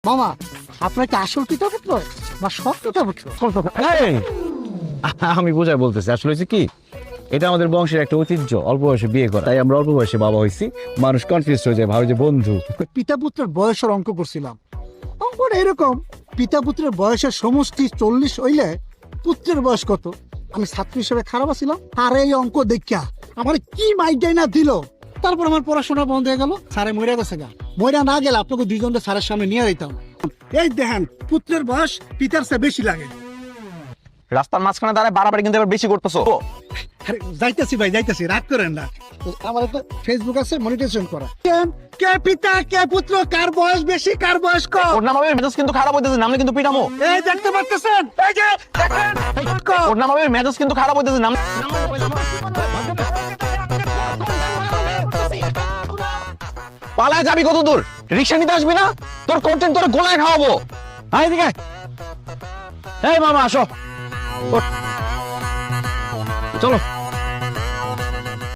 মামা, আপনার কি আসল পিতা পুত্র না সব পিতা পুত্র? এই, আমি বোঝাই বলতেছি, আসলে হচ্ছে কি, এটা আমাদের বংশের একটা ঐতিহ্য, অল্প বয়সে বিয়ে করা। তাই আমরা অল্প বয়সে বাবা হয়েছি। মানুষ কনফিউজ হয়ে যায়, ভাবে যে বন্ধু। পিতা পুত্রের বয়সের অঙ্ক করছিলাম। অঙ্কটা এরকম, পিতা পুত্রের বয়সের সমষ্টি 40 হইলে পুত্রের বয়স কত? আমি ছাত্র হিসেবে খারাপ ছিলাম, আর এই অঙ্ক দেখা আমার কি মাইডাই না দিল। তারপর আমার পড়াশোনা বন্ধ হয়ে গেল। স্যারে মইরা গেছে গা, মইরা না গেলে আপনাকে দুইজনকে স্যারের সামনে নিয়ে যেতাম। এই দেখেন, পুত্রের বয়স পিতার চেয়ে বেশি লাগে। রাস্তার মাঝখানে দাঁড়ায় বাড়াবাড়ি কিন্তু এবার বেশি করতেছো। আরে যাইতাছি ভাই, যাইতাছি, রাগ করেন না। তো আমার একটা ফেসবুক আছে, মনিটাইজেশন করা। কে পিতা কে পুত্র, কার বয়স বেশি কার বয়স কম? ওর নাম হবে মেজাজ কিন্তু খারাপ হইতেছে, নামলে কিন্তু পিটামো। এই দেখতে পারতেছেন, এই যে দেখেন, ওর নাম হবে মেজাজ কিন্তু খারাপ হইতেছে, নাম পালায় যাবি কত দূর? রিক্সা নিতে আসবি না? তোর কন্টেন্ট তোর গোলায় খাওয়াবো। আয় এদিকে। এই মামা আসো, ওঠ। চলো।